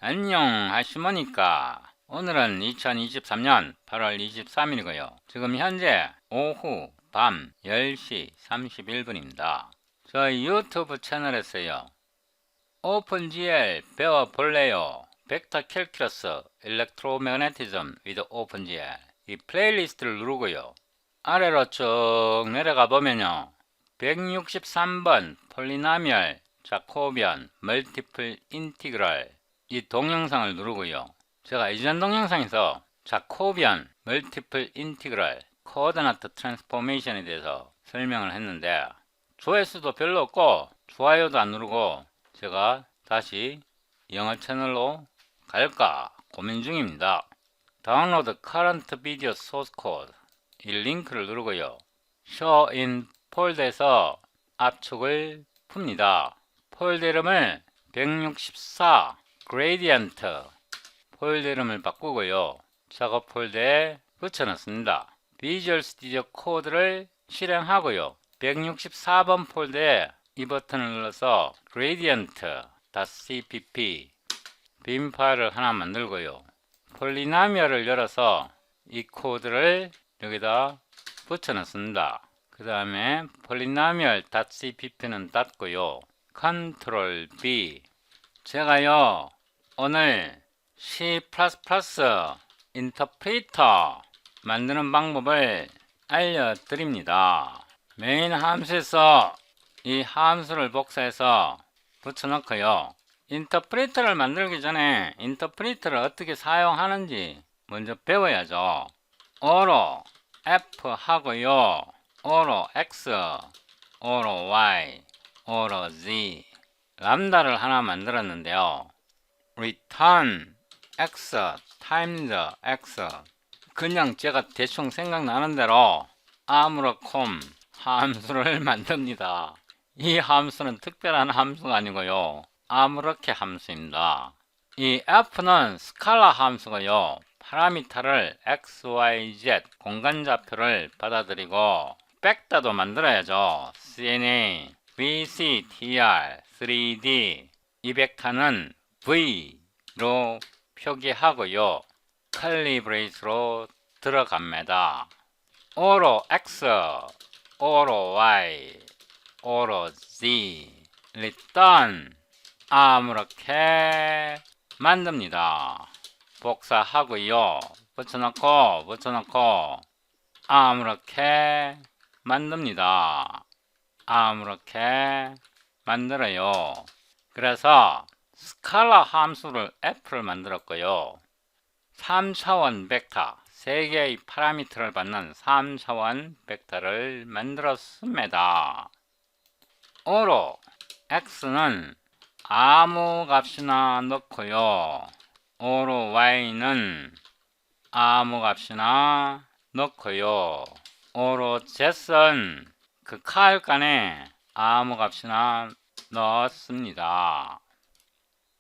안녕하시모니까. 오늘은 2023년 8월 23일이고요. 지금 현재 오후 밤 10시 31분입니다. 저희 유튜브 채널에서요. 오픈GL 배워볼래요? 벡터 캘큘러스 일렉트로매그네티즘 위드 오픈GL 이 플레이리스트를 누르고요. 아래로 쭉 내려가 보면요. 163번 폴리나미얼 자코비안 멀티플 인티그랄 이 동영상을 누르고요. 제가 이전 동영상에서 자코비안 멀티플 인티그랄 코오르디네이트 트랜스포메이션에 대해서 설명을 했는데 조회수도 별로 없고 좋아요도 안 누르고 제가 다시 영어 채널로 갈까 고민 중입니다. 다운로드 current video source code 이 링크를 누르고요. show in 폴더에서 압축을 풉니다. 폴더 이름을 164 그레디언트 폴더 이름을 바꾸고요. 작업 폴더에 붙여넣습니다. 비주얼 스튜디오 코드를 실행하고요. 164번 폴더에 이 버튼을 눌러서 gradient.cpp 빈 파일을 하나 만들고요. 폴리나미얼을 열어서 이 코드를 여기다 붙여넣습니다. 그 다음에 polynomial.cpp는 닫고요. Ctrl B 제가요 오늘 C++ 인터프리터 만드는 방법을 알려드립니다. 메인 함수에서 이 함수를 복사해서 붙여넣고요. 인터프리터를 만들기 전에 인터프리터를 어떻게 사용하는지 먼저 배워야죠. O로 F 하고요. O로 X, O로 Y, O로 Z 람다를 하나 만들었는데요. return X times X 그냥 제가 대충 생각나는 대로 아무렇콤 함수를 만듭니다. 이 함수는 특별한 함수가 아니고요. 아무렇게 함수입니다. 이 F는 스칼라 함수고요. 파라미터를 x, y, z 공간좌표를 받아들이고 벡터도 만들어야죠. cna, vc, tr, 3d 이 벡터는 v로 표기하고요. 칼리브레이트로 들어갑니다. O로 x, O로 y, O로 z return 아무렇게 만듭니다. 복사하고요. 붙여넣고 아무렇게 만듭니다. 아무렇게 만들어요. 그래서 스칼라 함수를 F를 만들었고요. 3차원 벡터 3개의 파라미터를 받는 3차원 벡터를 만들었습니다. O로 X는 아무 값이나 넣고요. O로 Y는 아무 값이나 넣고요. O로 Z는 그 카일간에 아무 값이나 넣었습니다.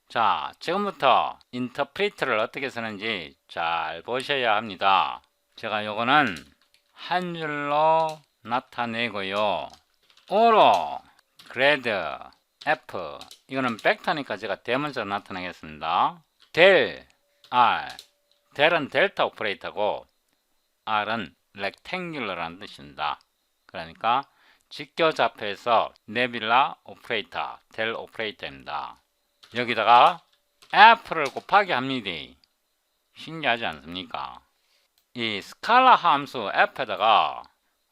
자, 지금부터 인터프리터를 어떻게 쓰는지 잘 보셔야 합니다. 제가 요거는 한 줄로 나타내고요. O로 grad F 이거는 벡터니까 제가 대문자로 나타내겠습니다. del R del은 델타 오퍼레이터고 R은 rectangular라는 뜻입니다. 그러니까 직교좌표에서 네빌라 오퍼레이터 델 오퍼레이터입니다. 여기다가 F를 곱하기 합니다. 신기하지 않습니까? 이 스칼라 함수 F에다가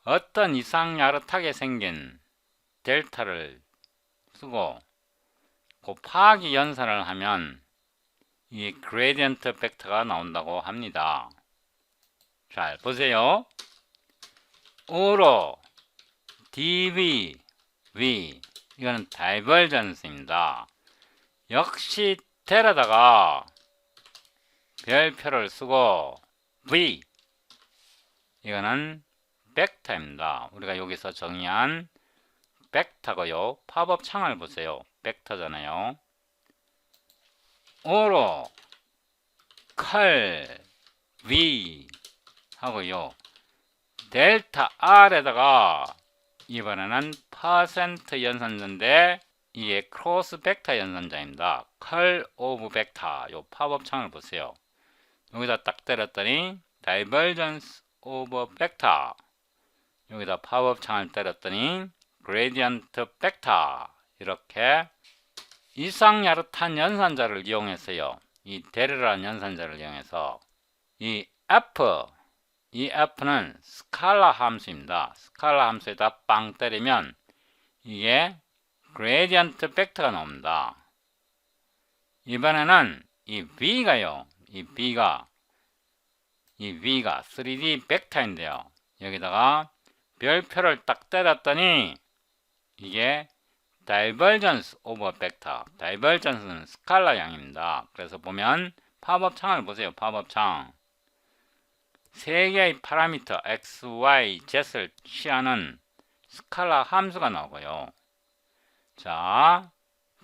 어떤 이상야릇하게 생긴 델타를 쓰고 곱하기 연산을 하면 이 그레디언트 벡터가 나온다고 합니다. 잘 보세요. O로 dv v 이거는 다이버전스입니다. 역시 델에다가 별표를 쓰고 v 이거는 벡터입니다. 우리가 여기서 정의한 벡터고요. 팝업 창을 보세요. 벡터잖아요. O로 컬 v 하고요. 델타 R에다가 이번에는 퍼센트 연산자인데 이게 크로스 벡터 연산자입니다. 컬 오브 벡터 요 팝업 창을 보세요. 여기다 딱 때렸더니 다이버전스 오브 벡터, 여기다 팝업 창을 때렸더니 그레디언트 벡터, 이렇게 이상야릇한 연산자를 이용해서요, 이 데르라는 연산자를 이용해서 이 F는 스칼라 함수입니다. 스칼라 함수에다 빵 때리면 이게 그레디언트 벡터가 나옵니다. 이번에는 이 V가요, 이 V가 3D 벡터인데요, 여기다가 별표를 딱 때렸더니 이게 다이버전스 오버 벡터, 다이버전스는 스칼라 양입니다. 그래서 보면 팝업 창을 보세요. 팝업 창, 세 개의 파라미터 x, y, z를 취하는 스칼라 함수가 나오고요. 자,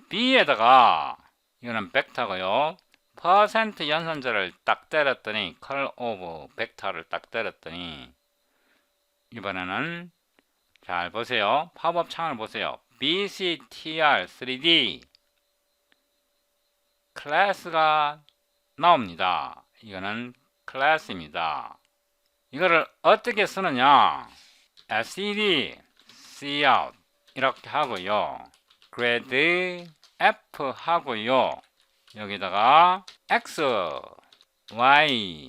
b에다가 이거는 벡터고요, 퍼센트 연산자를 딱 때렸더니 컬 오브 벡터를 딱 때렸더니 이번에는 잘 보세요. 팝업 창을 보세요. BCTR 3D 클래스가 나옵니다. 이거는 클래스입니다. 이거를 어떻게 쓰느냐, SED cout 이렇게 하고요, grad F 하고요, 여기다가 x, y,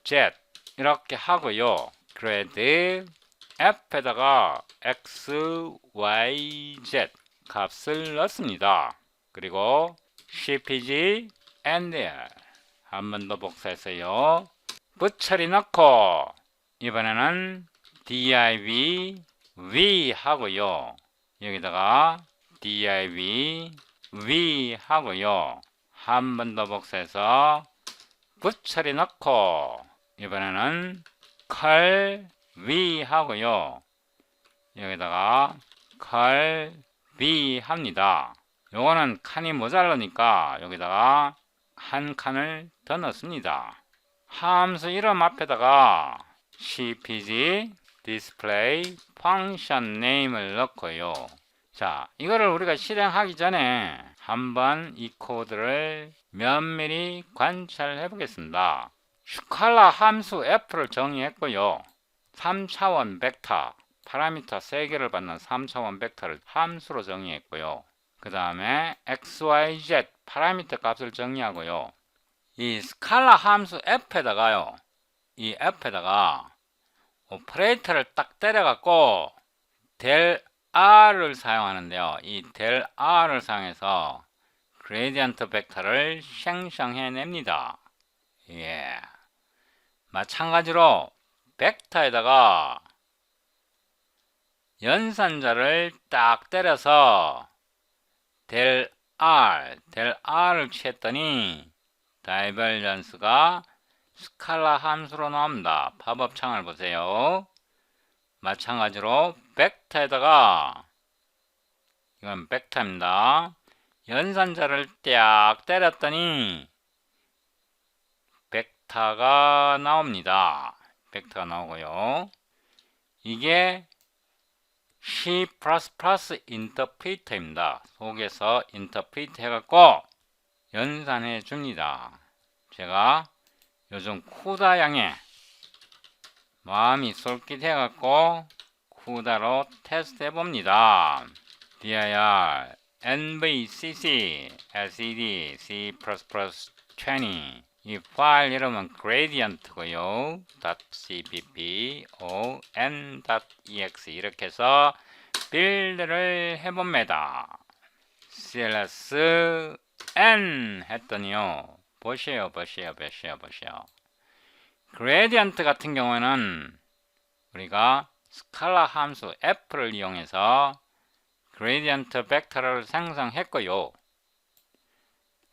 z 이렇게 하고요, grad F에다가 x, y, z 값을 넣습니다. 그리고 cpg and l 한 번 더 복사해서요, 부처리 넣고 이번에는 div v 하고요, 여기다가 div v 하고요, 한 번 더 복사해서 부처리 넣고 이번에는 컬 v 하고요, 여기다가 컬 v 합니다. 요거는 칸이 모자라니까 여기다가 한 칸을 더 넣습니다. 함수 이름 앞에다가 cpg display function name을 넣고요. 자, 이거를 우리가 실행하기 전에 한번 이 코드를 면밀히 관찰해 보겠습니다. 스칼라 함수 f를 정의했고요, 3차원 벡터 파라미터 3개를 받는 3차원 벡터를 함수로 정의했고요, 그 다음에 xyz 파라미터 값을 정의하고요, 이 스칼라 함수 f에다가요, 이 f에다가 오퍼레이터를 딱 때려갖고 델 r을 사용하는데요, 이 델 r을 사용해서 그레디언트 벡터를 생성해냅니다. 예. 마찬가지로 벡터에다가 연산자를 딱 때려서 델 r을 취했더니 다이버전스가 스칼라 함수로 나옵니다. 팝업 창을 보세요. 마찬가지로 벡터에다가, 이건 벡터입니다, 연산자를 딱 때렸더니 벡터가 나옵니다. 벡터가 나오고요, 이게 C++ 인터프리터입니다. 속에서 인터프리트 해갖고 연산해 줍니다. 제가 요즘 쿠다 양에 마음이 솔깃해갖고 쿠다로 테스트 해봅니다. dir nvcc sed c++20, 이 파일 이름은 gradient고요, .cpp on.exe 이렇게 해서 빌드를 해봅니다. cls n 했더니요, 보세요. 그레디언트 같은 경우에는 우리가 스칼라 함수 f를 이용해서 그레디언트 벡터를 생성했고요,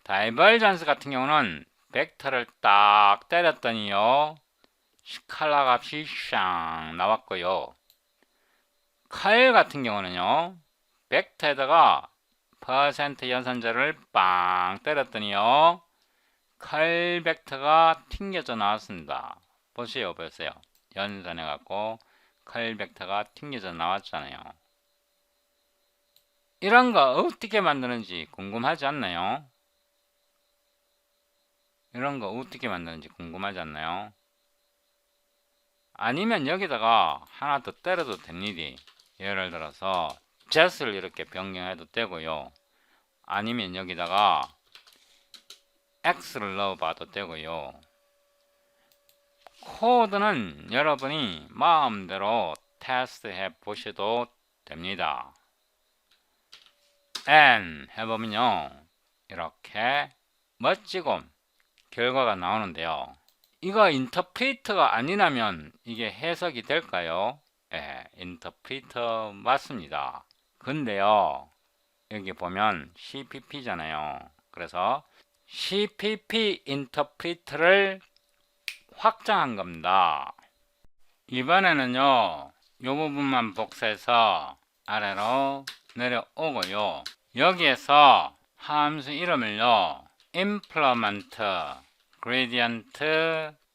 다이버전스 같은 경우는 벡터를 딱 때렸더니요, 스칼라 값이 샹 나왔고요, 컬 같은 경우는요, 벡터에다가 퍼센트 연산자를 빵 때렸더니요, 컬 벡터가 튕겨져 나왔습니다. 보세요. 연산해 갖고 컬 벡터가 튕겨져 나왔잖아요. 이런 거 어떻게 만드는지 궁금하지 않나요? 이런 거 어떻게 만드는지 궁금하지 않나요? 아니면 여기다가 하나 더 때려도 됩니다. 예를 들어서 jet을 이렇게 변경해도 되고요. 아니면 여기다가 x를 넣어봐도 되고요. 코드는 여러분이 마음대로 테스트해 보셔도 됩니다. and 해보면요, 이렇게 멋지고 결과가 나오는데요. 이거 인터프리터가 아니라면 이게 해석이 될까요? 예, 인터프리터 맞습니다. 근데요, 여기 보면 CPP잖아요. 그래서 CPP 인터프리터를 확장한 겁니다. 이번에는요, 이 부분만 복사해서 아래로 내려오고요. 여기에서 함수 이름을요, implement gradient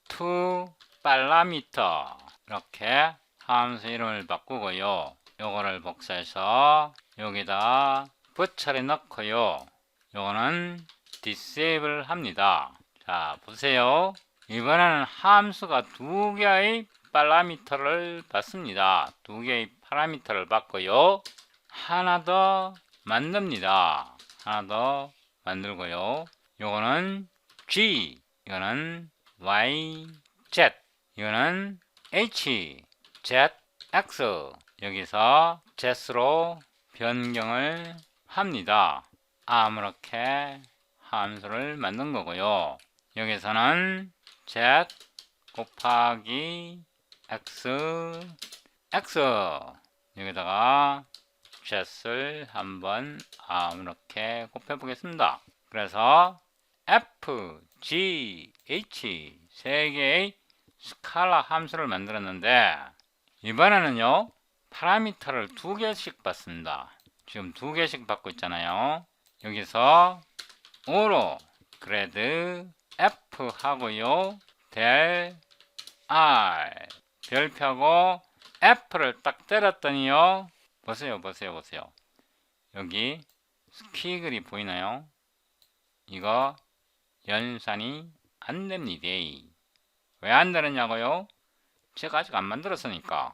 to parameter 이렇게 함수 이름을 바꾸고요. 요거를 복사해서 여기다 부처리 넣고요. 요거는 disable 합니다. 자, 보세요. 이번에는 함수가 두 개의 파라미터를 받습니다. 두 개의 파라미터를 받고요. 하나 더 만듭니다. 하나 더 만들고요. 요거는 G, 이거는 Y, Z, 이거는 H, Z, X. 여기서 Z로 변경을 합니다. 아무렇게 함수를 만든 거고요. 여기서는 Z 곱하기 X, X. 여기다가 Z를 한번 아무렇게 곱해 보겠습니다. 그래서 F, G, H 세 개의 스칼라 함수를 만들었는데 이번에는요, 파라미터를 두 개씩 받습니다. 지금 두 개씩 받고 있잖아요. 여기서 5로 그래드 F 하고요, 델 R 별표고 F를 딱 때렸더니요, 보세요. 여기 스퀴글이 보이나요? 이거 연산이 안 됩니다. 왜 안 되느냐고요? 제가 아직 안 만들었으니까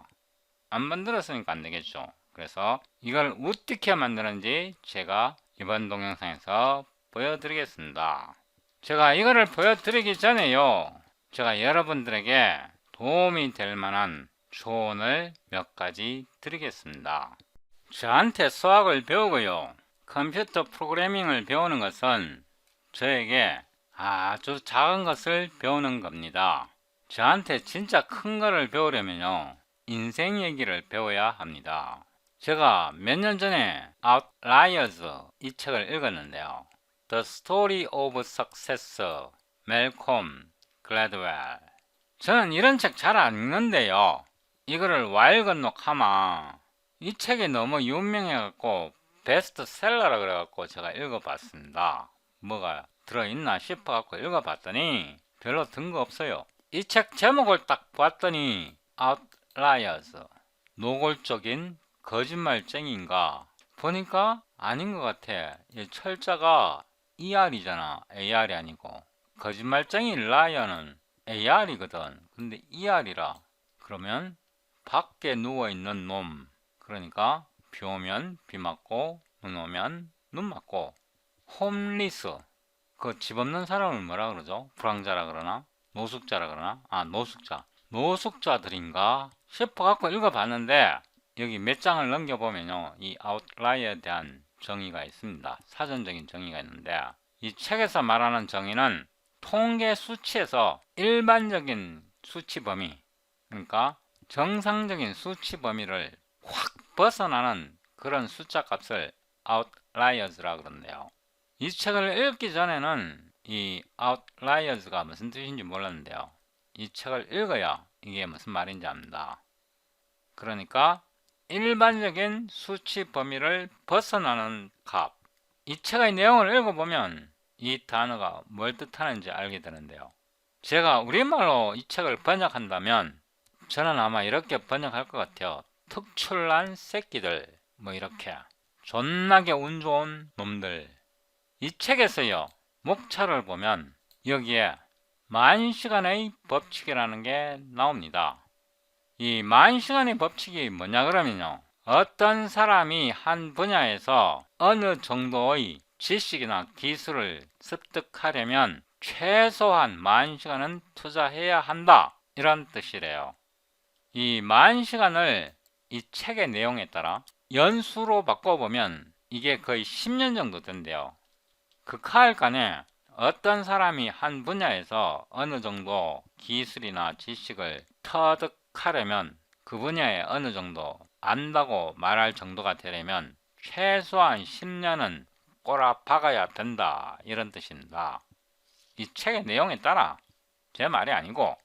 안 되겠죠. 그래서 이걸 어떻게 만드는지 제가 이번 동영상에서 보여드리겠습니다. 제가 이거를 보여드리기 전에요, 제가 여러분들에게 도움이 될 만한 조언을 몇 가지 드리겠습니다. 저한테 수학을 배우고요, 컴퓨터 프로그래밍을 배우는 것은 저에게 아주 작은 것을 배우는 겁니다. 저한테 진짜 큰 거를 배우려면요, 인생 얘기를 배워야 합니다. 제가 몇 년 전에 Outliers 이 책을 읽었는데요. The Story of Success, 멜콤 글래드웰. 저는 이런 책 잘 안 읽는데요, 이거를 와일건녹하마 이 책이 너무 유명해갖고 베스트셀러라 그래갖고 제가 읽어봤습니다. 뭐가 들어있나 싶어갖고 읽어봤더니 별로 든 거 없어요. 이 책 제목을 딱 봤더니 Outliers, 노골적인 거짓말쟁이인가 보니까 아닌 것 같아. 이 철자가 ER이잖아. AR이 아니고. 거짓말쟁이 라이어는 AR이거든. 근데 ER이라. 그러면 밖에 누워있는 놈, 그러니까 비 오면 비 맞고 눈 오면 눈 맞고, 홈리스, 그 집 없는 사람을 뭐라 그러죠? 불황자라 그러나? 노숙자라 그러나? 노숙자들인가 싶어 갖고 읽어봤는데 여기 몇 장을 넘겨보면요, 이 아웃라이어에 대한 정의가 있습니다. 사전적인 정의가 있는데 이 책에서 말하는 정의는 통계 수치에서 일반적인 수치 범위, 그러니까 정상적인 수치 범위를 확 벗어나는 그런 숫자 값을 아웃라이어즈라 그러는데요. 이 책을 읽기 전에는 이 아웃라이어즈가 무슨 뜻인지 몰랐는데요, 이 책을 읽어야 이게 무슨 말인지 압니다. 그러니까 일반적인 수치 범위를 벗어나는 값. 이 책의 내용을 읽어보면 이 단어가 뭘 뜻하는지 알게 되는데요. 제가 우리말로 이 책을 번역한다면 저는 아마 이렇게 번역할 것 같아요. 특출난 새끼들, 뭐 이렇게 존나게 운 좋은 놈들. 이 책에서요, 목차를 보면 여기에 만시간의 법칙이라는 게 나옵니다. 이 만시간의 법칙이 뭐냐 그러면요, 어떤 사람이 한 분야에서 어느 정도의 지식이나 기술을 습득하려면 최소한 만시간은 투자해야 한다, 이런 뜻이래요. 이 만시간을 이 책의 내용에 따라 연수로 바꿔보면 이게 거의 10년 정도 된대요. 극하할간에 어떤 사람이 한 분야에서 어느 정도 기술이나 지식을 터득하려면 그 분야에 어느 정도 안다고 말할 정도가 되려면 최소한 10년은 꼬라박아야 된다, 이런 뜻입니다. 이 책의 내용에 따라, 제 말이 아니고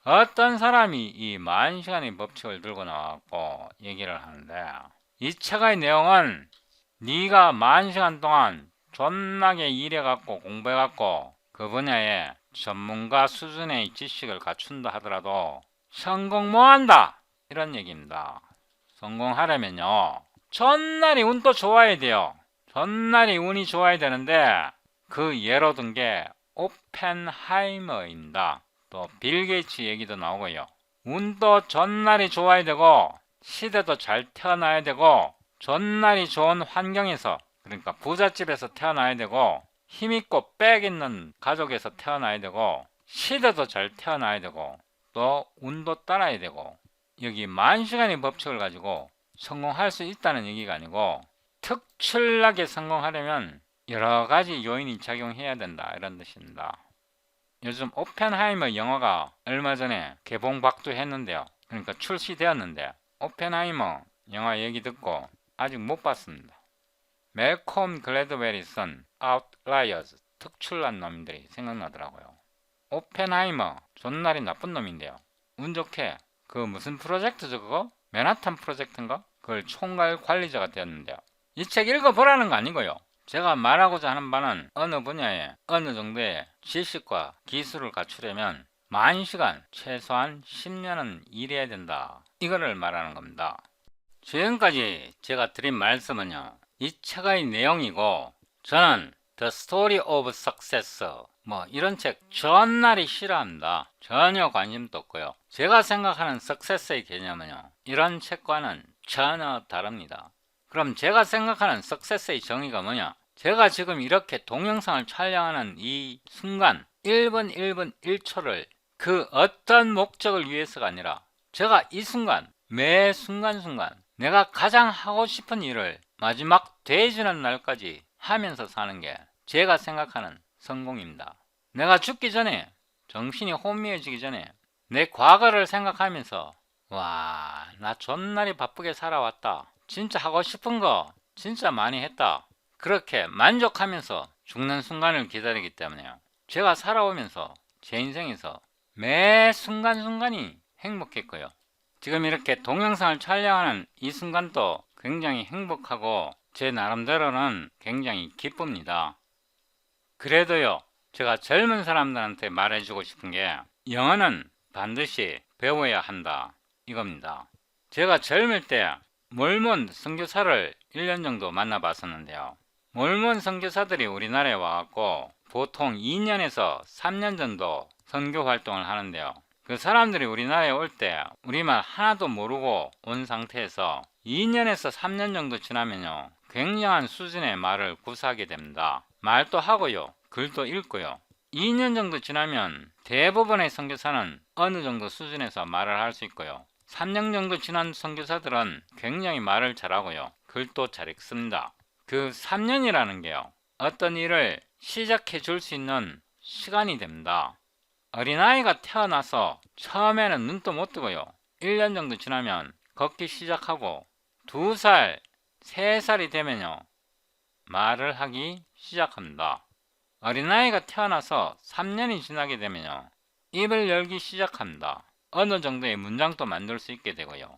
어떤 사람이 이 만시간의 법칙을 들고 나왔고 얘기를 하는데, 이 책의 내용은 네가 만시간 동안 존나게 일해갖고 공부해갖고 그 분야에 전문가 수준의 지식을 갖춘다 하더라도 성공 못한다, 이런 얘기입니다. 성공하려면요, 전날이 운도 좋아야 돼요. 전날이 운이 좋아야 되는데 그 예로 든 게 오펜하이머입니다. 또 빌 게이츠 얘기도 나오고요. 운도 전날이 좋아야 되고 시대도 잘 태어나야 되고 전날이 좋은 환경에서, 그러니까 부잣집에서 태어나야 되고 힘있고 빽 있는 가족에서 태어나야 되고 시대도 잘 태어나야 되고 또 운도 따라야 되고, 여기 만시간의 법칙을 가지고 성공할 수 있다는 얘기가 아니고 특출나게 성공하려면 여러 가지 요인이 작용해야 된다, 이런 뜻입니다. 요즘 오펜하이머 영화가 얼마 전에 개봉박도 했는데요. 그러니까 출시되었는데 오펜하이머 영화 얘기 듣고 아직 못 봤습니다. 멜콤 글래드웰이 쓴 아웃라이어즈, 특출난 놈들이 생각나더라고요. 오펜하이머 존나리 나쁜 놈인데요, 운 좋게 그 무슨 프로젝트죠, 그거? 맨하탄 프로젝트인가? 그걸 총괄 관리자가 되었는데요. 이 책 읽어보라는 거 아니고요, 제가 말하고자 하는 바는 어느 분야에 어느 정도의 지식과 기술을 갖추려면 만시간, 최소한 10년은 일해야 된다, 이거를 말하는 겁니다. 지금까지 제가 드린 말씀은요, 이 책의 내용이고, 저는 The Story of Success 뭐 이런 책 존나리 싫어합니다. 전혀 관심도 없고요. 제가 생각하는 석세스의 개념은요, 이런 책과는 전혀 다릅니다. 그럼 제가 생각하는 석세스의 정의가 뭐냐? 제가 지금 이렇게 동영상을 촬영하는 이 순간 1분 1분 1초를 그 어떤 목적을 위해서가 아니라 제가 이 순간, 매 순간순간 내가 가장 하고 싶은 일을 마지막 되어지는 날까지 하면서 사는 게 제가 생각하는 성공입니다. 내가 죽기 전에, 정신이 혼미해지기 전에 내 과거를 생각하면서 와, 나 존나리 바쁘게 살아왔다, 진짜 하고 싶은 거 진짜 많이 했다, 그렇게 만족하면서 죽는 순간을 기다리기 때문에요. 제가 살아오면서 제 인생에서 매 순간순간이 행복했고요. 지금 이렇게 동영상을 촬영하는 이 순간도 굉장히 행복하고 제 나름대로는 굉장히 기쁩니다. 그래도요, 제가 젊은 사람들한테 말해주고 싶은 게 영어는 반드시 배워야 한다, 이겁니다. 제가 젊을 때 몰몬 선교사를 1년 정도 만나봤었는데요. 몰몬 선교사들이 우리나라에 와갖고 보통 2년에서 3년 정도 선교 활동을 하는데요. 그 사람들이 우리나라에 올 때 우리말 하나도 모르고 온 상태에서 2년에서 3년 정도 지나면요, 굉장한 수준의 말을 구사하게 됩니다. 말도 하고요, 글도 읽고요. 2년 정도 지나면 대부분의 선교사는 어느 정도 수준에서 말을 할 수 있고요. 3년 정도 지난 선교사들은 굉장히 말을 잘하고요, 글도 잘 읽습니다. 그 3년이라는 게요, 어떤 일을 시작해 줄 수 있는 시간이 됩니다. 어린아이가 태어나서 처음에는 눈도 못 뜨고요, 1년 정도 지나면 걷기 시작하고 2살, 3살이 되면요, 말을 하기 시작합니다. 어린아이가 태어나서 3년이 지나게 되면요, 입을 열기 시작합니다. 어느 정도의 문장도 만들 수 있게 되고요.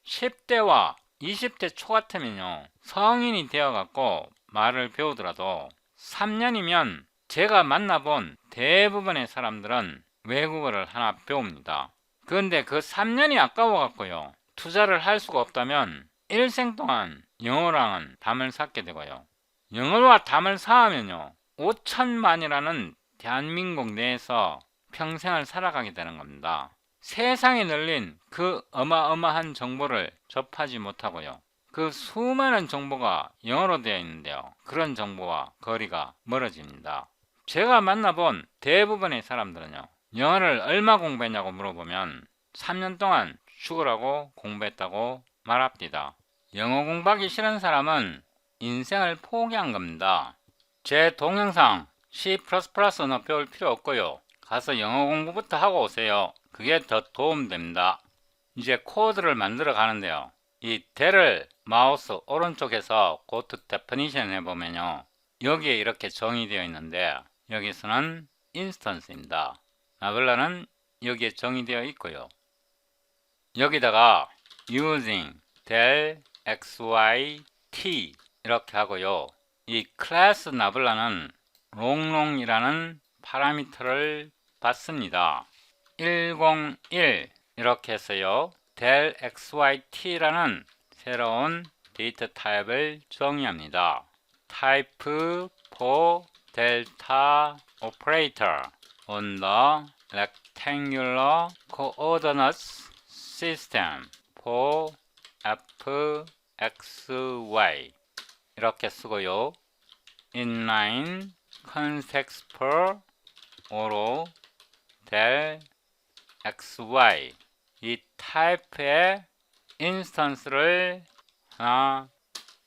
10대와 20대 초 같으면요, 성인이 되어갖고 말을 배우더라도 3년이면 제가 만나본 대부분의 사람들은 외국어를 하나 배웁니다. 그런데 그 3년이 아까워갖고요, 투자를 할 수가 없다면 일생 동안 영어랑은 담을 쌓게 되고요. 영어와 담을 쌓으면요 5천만이라는 대한민국 내에서 평생을 살아가게 되는 겁니다. 세상에 널린 그 어마어마한 정보를 접하지 못하고요. 그 수많은 정보가 영어로 되어 있는데요. 그런 정보와 거리가 멀어집니다. 제가 만나본 대부분의 사람들은요. 영어를 얼마 공부했냐고 물어보면 3년 동안 죽으라고 공부했다고 말합니다. 영어 공부하기 싫은 사람은 인생을 포기한 겁니다. 제 동영상 C++는 배울 필요 없고요. 가서 영어 공부부터 하고 오세요. 그게 더 도움됩니다. 이제 코드를 만들어 가는데요. 이 대를 마우스 오른쪽에서 Go to Definition 해보면요. 여기에 이렇게 정의되어 있는데 여기서는 인스턴스입니다. 나블라는 여기에 정의되어 있고요. 여기다가 using del xyt 이렇게 하고요. 이 클래스 나블라는 롱롱이라는 파라미터를 받습니다. 101 이렇게 해서요. del xyt라는 새로운 데이터 타입을 정의합니다. type for delta operator on the rectangular coordinates system for fxy 이렇게 쓰고요. inline context per 오로 del xy 이 타입의 인스턴스를 하나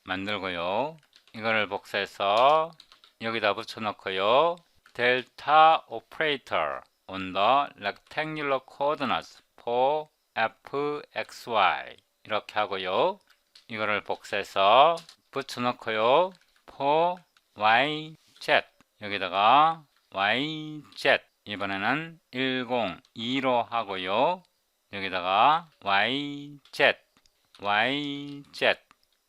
만들고요. 이거를 복사해서 여기다 붙여놓고요. delta operator on the rectangular coordinates for fxy 이렇게 하고요. 이거를 복사해서 붙여놓고요. for yz 여기다가 yz 이번에는 102로 하고요. 여기다가 yz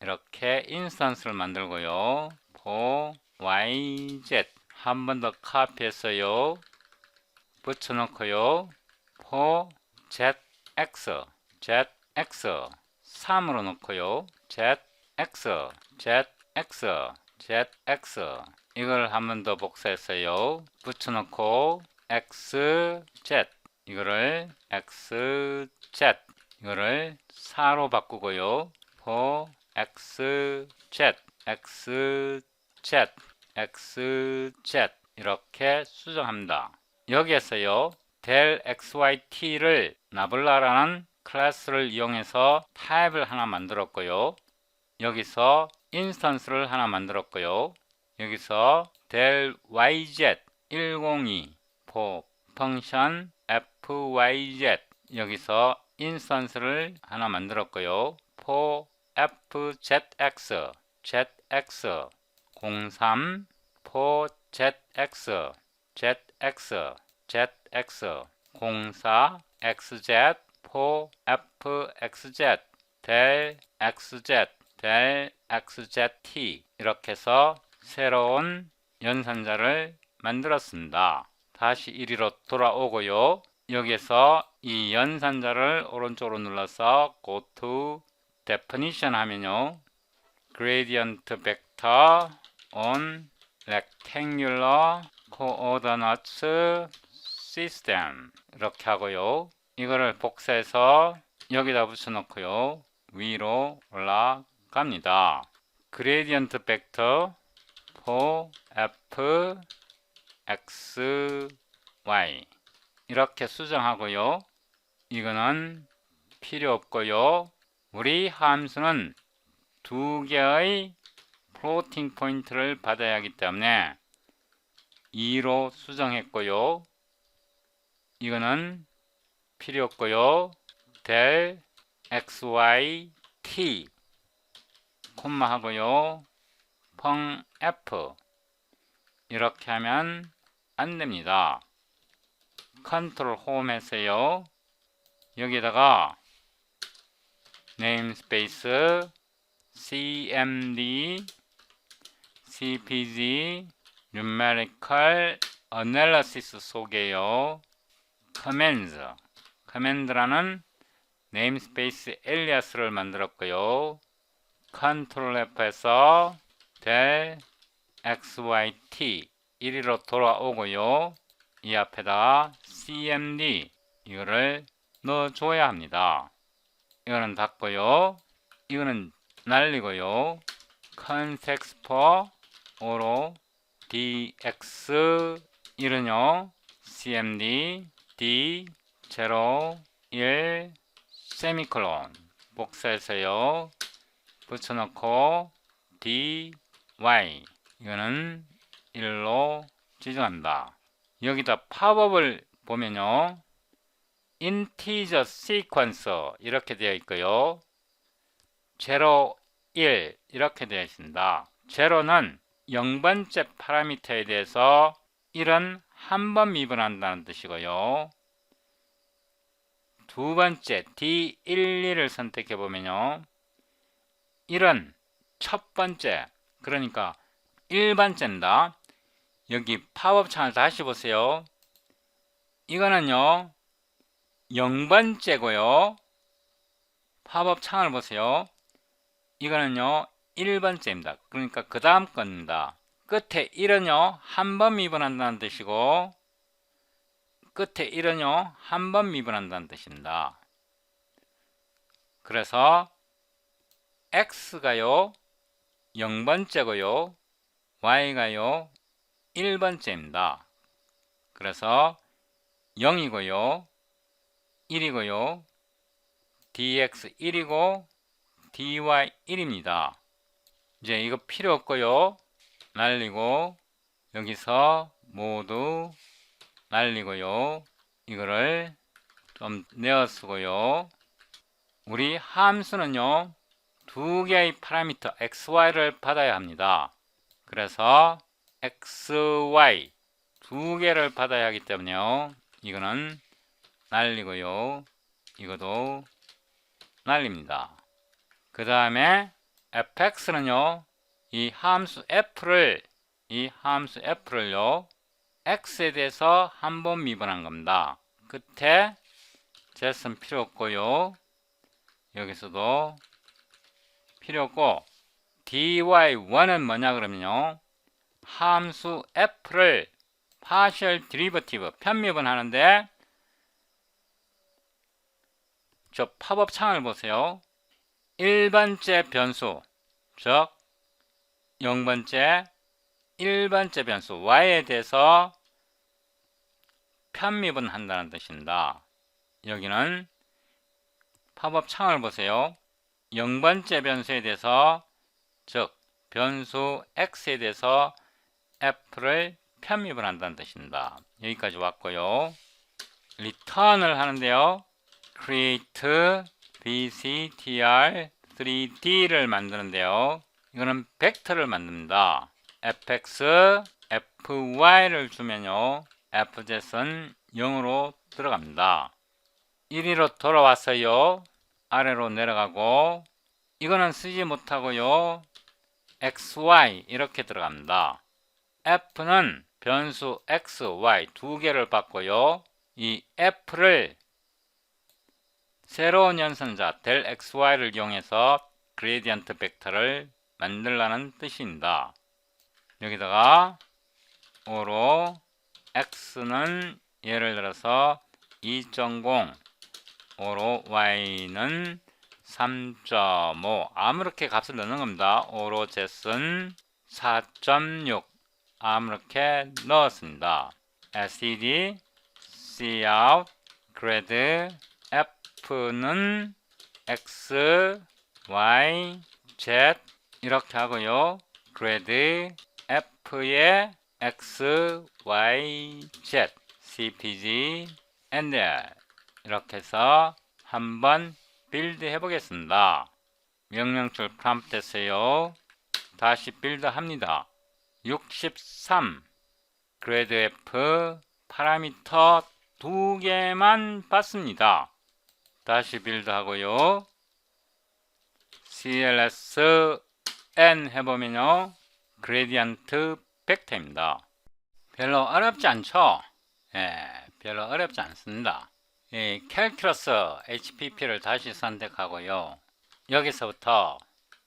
이렇게 인스턴스를 만들고요. for yz 한 번 더 카피했어요. 붙여놓고요. for zx 3으로 놓고요. zx 이걸 한 번 더 복사했어요. 붙여놓고 xz 이거를 xz 이거를 4로 바꾸고요. for xz 이렇게 수정합니다. 여기에서요. del xyt를 나블라라는 클래스를 이용해서 타입을 하나 만들었고요. 여기서 인스턴스를 하나 만들었고요. 여기서 del yz 102 for function fyz 여기서 인스턴스를 하나 만들었고요. for fzx zx 03 for zx zx 04 xz for fxz del xz del xzt 이렇게 해서 새로운 연산자를 만들었습니다. 다시 1위로 돌아오고요. 여기에서 이 연산자를 오른쪽으로 눌러서 Go to Definition 하면요. Gradient Vector on Rectangular Coordinates System 이렇게 하고요. 이거를 복사해서 여기다 붙여놓고요. 위로 올라갑니다. Gradient Vector for f x y 이렇게 수정하고요. 이거는 필요 없고요. 우리 함수는 두 개의 플로팅 포인트를 받아야 하기 때문에 2로 수정했고요. 이거는 필요 없고요. del xyt 콤마 하고요. 펑f 이렇게 하면 안 됩니다. 컨트롤 홈 해서요. 여기다가 네임스페이스 cmd cpg numerical analysis 속에요. 커맨드라는 네임스페이스 엘리아스를 만들었고요. 컨트롤 F에서 델 XYT 1위로 돌아오고요. 이 앞에다가 CMD 이거를 넣어줘야 합니다. 이거는 닫고요. 이거는 날리고요. 컨텍스퍼 오로 DX 1은요. CMD D 0 1 세미콜론 복사해서요. 붙여놓고 DY 이거는 1로 지정합니다. 여기다 팝업을 보면요. 인티저 시퀀서 이렇게 되어 있고요. 0, 1 이렇게 되어 있습니다. 0는 0번째 파라미터에 대해서 1은 한 번 미분한다는 뜻이고요. 두 번째 D12를 선택해 보면요. 1은 첫 번째, 그러니까 1번째입니다. 여기 팝업 창을 다시 보세요. 이거는요 0번째고요. 팝업 창을 보세요. 이거는요 1번째입니다. 그러니까 그 다음 겁니다. 끝에 1은요 한 번 미분한다는 뜻이고 끝에 1은요 한 번 미분한다는 뜻입니다. 그래서 X가요 0번째고요 Y가요 1번째입니다. 그래서 0이고요 1이고요 dx 1이고 dy 1입니다. 이제 이거 필요 없고요 날리고 여기서 모두 날리고요 이거를 좀 내어 쓰고요. 우리 함수는요 두 개의 파라미터 xy를 받아야 합니다. 그래서 xy 두 개를 받아야 하기 때문에요 이거는 날리고요 이것도 날립니다. 그 다음에 fx는요 이 함수 f를요 x에 대해서 한 번 미분한 겁니다. 끝에 z는 필요 없고요 여기서도 필요 없고 dy1은 뭐냐 그러면요 함수 f를 파셜 드리버티브 편미분 하는데 저 팝업 창을 보세요. 1번째 변수 즉 0번째 1번째 변수 y에 대해서 편미분 한다는 뜻입니다. 여기는 팝업 창을 보세요. 0번째 변수에 대해서 즉 변수 x에 대해서 f를 편미분 한다는 뜻입니다. 여기까지 왔고요. 리턴을 하는데요. create bctr3d를 만드는데요. 이거는 벡터를 만듭니다. fx, fy를 주면요. fz는 0으로 들어갑니다. 1위로 돌아왔어요. 아래로 내려가고 이거는 쓰지 못하고요. xy 이렇게 들어갑니다. f는 변수 x, y 두 개를 받고요. 이 f를 새로운 연선자 델 xy를 이용해서 그레디언트 벡터를 만들라는 뜻입니다. 여기다가 5로 x는 예를 들어서 2.0 5로 y는 3.5 아무렇게 값을 넣는 겁니다. 5로 z는 4.6 아무렇게 넣었습니다. std cout grad f는 x, y, z 이렇게 하고요. grad f의 x, y, z cpg and 이렇게 해서 한번 빌드 해 보겠습니다. 명령줄 프롬프트에서요. 다시 빌드 합니다. 63 grad f 파라미터 두 개만 받습니다. 다시 빌드 하고요. cls n 해보면요. 그레디언트 벡터입니다. 별로 어렵지 않죠? 별로 어렵지 않습니다. 캘큘러스 HPP를 다시 선택하고요. 여기서부터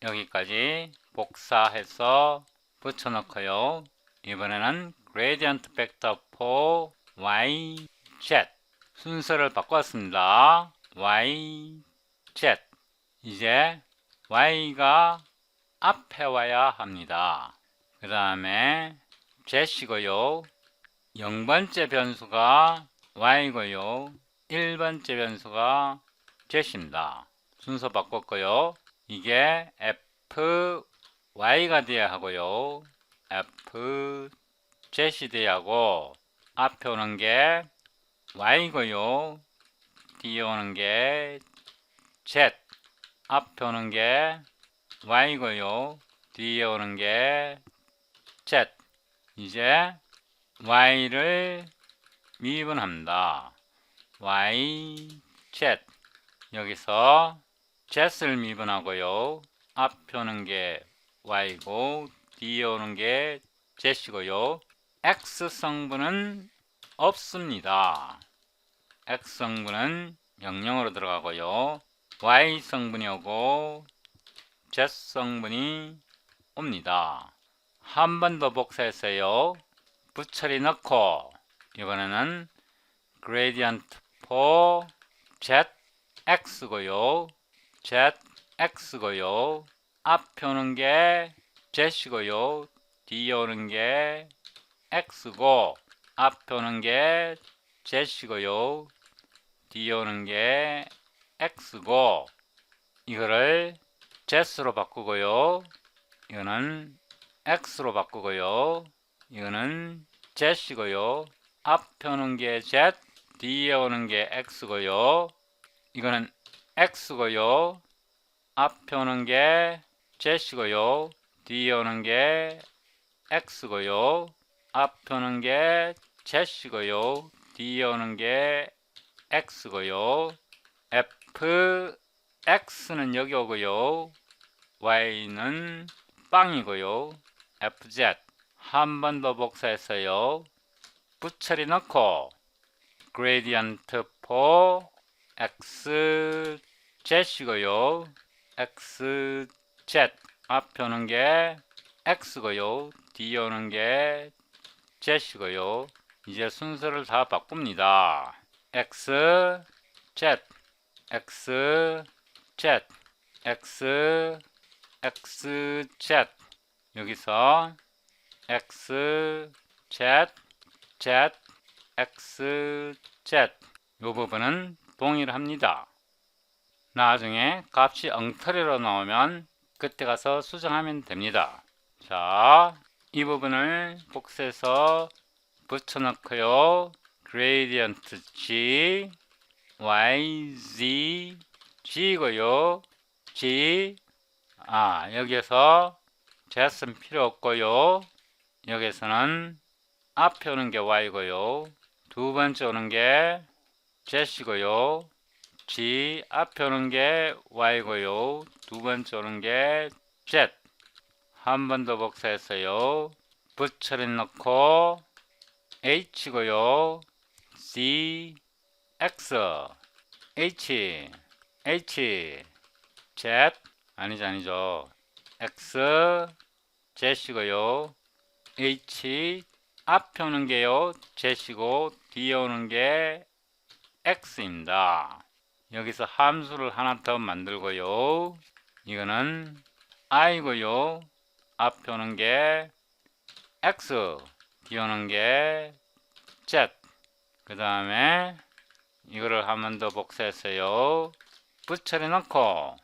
여기까지 복사해서 붙여넣고요. 이번에는 gradient vector for y, z 순서를 바꿨습니다. y, z 이제 y가 앞에 와야 합니다. 그 다음에 z이고요. 0번째 변수가 y고요. 1번째 변수가 z입니다. 순서 바꿨고요. 이게 fy가 돼야 하고요. fz이 돼야 하고 앞에 오는 게 y고요. 뒤에 오는 게 z 앞에 오는 게 y고요. 뒤에 오는 게 z 이제 y를 미분합니다. y, z 여기서 z를 미분하고요. 앞에 오는 게 y고 뒤에 오는 게 z이고요. x 성분은 없습니다. x 성분은 00으로 들어가고요. y 성분이 오고 z 성분이 옵니다. 한 번 더 복사했어요. 부처리 넣고 이번에는 gradient for zx고요. zx고요. 앞에 오는 게 z이고요. 뒤에 오는 게 x고 앞에 오는 게 z이고요. 뒤에 오는 게 x고 이거를 z로 바꾸고요. 이거는 x로 바꾸고요. 이거는 z이고요. 앞에 오는 게 z, 뒤에 오는 게 x고요. 이거는 x고요. 앞에 오는 게 z이고요. 뒤에 오는 게 x고요. 앞에 오는 게 z이고요. 뒤에 오는 게 x고요. fx는 여기 오고요. y는 빵이고요. fz 한 번 더 복사했어요. 부처리 넣고 gradient for xz이고요. xz 앞에 오는 게 x고요. 뒤에 오는 게 z이고요. 이제 순서를 다 바꿉니다. x, z, x, z, x, x, z 여기서 x, z, z, x, z 이 부분은 동일합니다. 나중에 값이 엉터리로 나오면 그때 가서 수정하면 됩니다. 자, 이 부분을 복사해서 붙여넣고요. gradient g, y, z, g고요. g 여기에서 z는 필요 없고요. 여기서는 앞에 오는 게 y고요. 두 번째 오는 게 z이고요. g 앞에 오는 게 y고요. 두 번째 오는 게 z 한 번 더 복사했어요. 부처리 넣고 h고요. c x h z 아니죠. x z이고요. h 앞에 오는 게요 z이고 뒤에 오는 게 x입니다. 여기서 함수를 하나 더 만들고요. 이거는 i고요. 앞에 오는 게 x, 뒤에 오는 게 z. 그 다음에 이거를 한 번 더 복사했어요. 부처리 넣고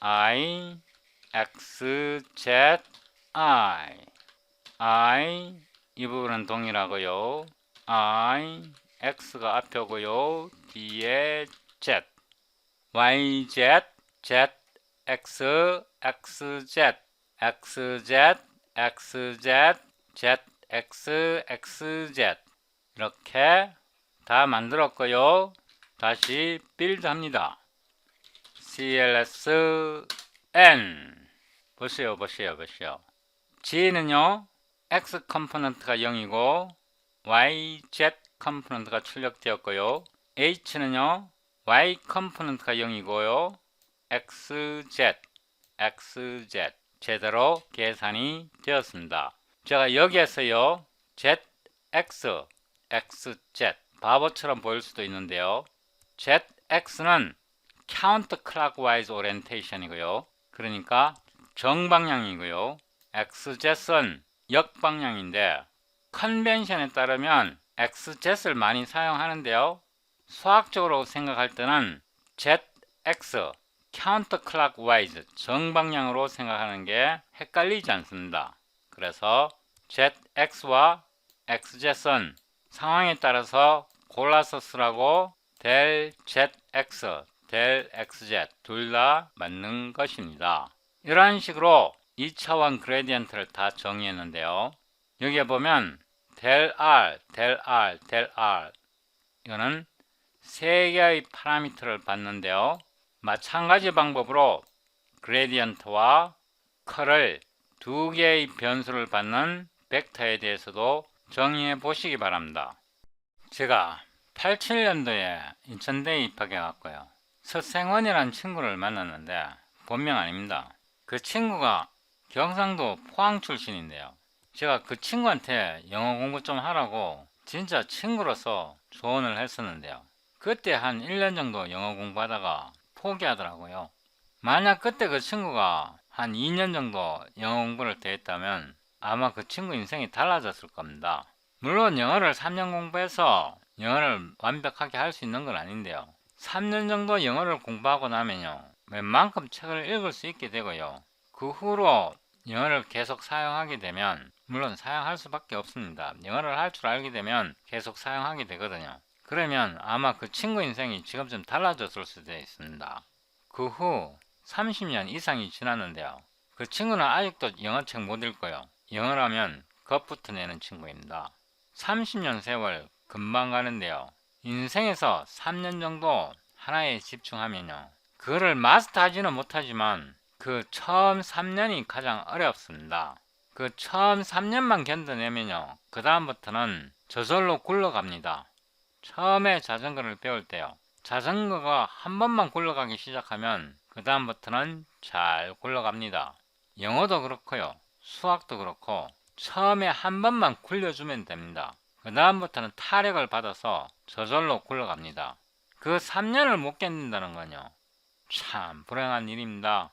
i, x, z, i 이 부분은 동일하고요. i, x가 앞에 오고요. 뒤에 z, y, z, z, x, x, z, x, z, x, z, z, x, x, z 이렇게 다 만들었고요. 다시 빌드 합니다. cls n 보세요. g는요 x 컴포넌트가 0이고 y, z 컴포넌트가 출력되었고요. h는요 y 컴포넌트가 0이고요 x, z XZ 제대로 계산이 되었습니다. 제가 여기에서요 ZX, XZ 바보처럼 보일 수도 있는데요. ZX는 counterclockwise orientation이고요. 그러니까 정방향이고요. XZ은 역방향인데 컨벤션에 따르면 XZ를 많이 사용하는데요. 수학적으로 생각할 때는 ZX counterclockwise 정방향으로 생각하는 게 헷갈리지 않습니다. 그래서 ZX와 XZ은 상황에 따라서 골라서 쓰라고 del ZX, del XZ 둘 다 맞는 것입니다. 이런 식으로 2차원 그레디언트를 다 정의했는데요. 여기에 보면 del R, del R, del R 이거는 3개의 파라미터를 받는데요. 마찬가지 방법으로 그레디언트와 컬을 2개의 변수를 받는 벡터에 대해서도 정의해 보시기 바랍니다. 제가 87년도에 인천대에 입학해 갔고요. 서생원이라는 친구를 만났는데 본명 아닙니다. 그 친구가 경상도 포항 출신인데요. 제가 그 친구한테 영어 공부 좀 하라고 진짜 친구로서 조언을 했었는데요. 그때 한 1년 정도 영어 공부하다가 포기하더라고요. 만약 그때 그 친구가 한 2년 정도 영어 공부를 더 했다면 아마 그 친구 인생이 달라졌을 겁니다. 물론 영어를 3년 공부해서 영어를 완벽하게 할 수 있는 건 아닌데요. 3년 정도 영어를 공부하고 나면요, 웬만큼 책을 읽을 수 있게 되고요. 그 후로 영어를 계속 사용하게 되면, 물론 사용할 수밖에 없습니다. 영어를 할 줄 알게 되면 계속 사용하게 되거든요. 그러면 아마 그 친구 인생이 지금쯤 달라졌을 수도 있습니다. 그 후 30년 이상이 지났는데요. 그 친구는 아직도 영어책 못 읽고요. 영어라면 겁부터 내는 친구입니다. 30년 세월 금방 가는데요. 인생에서 3년 정도 하나에 집중하면요, 그거를 마스터하지는 못하지만 그 처음 3년이 가장 어렵습니다. 그 처음 3년만 견뎌내면요, 그 다음부터는 저절로 굴러갑니다. 처음에 자전거를 배울 때요, 자전거가 한 번만 굴러가기 시작하면 그 다음부터는 잘 굴러갑니다. 영어도 그렇고요, 수학도 그렇고 처음에 한 번만 굴려주면 됩니다. 그 다음부터는 타력을 받아서 저절로 굴러갑니다. 그 3년을 못 견딘다는 건요, 참 불행한 일입니다.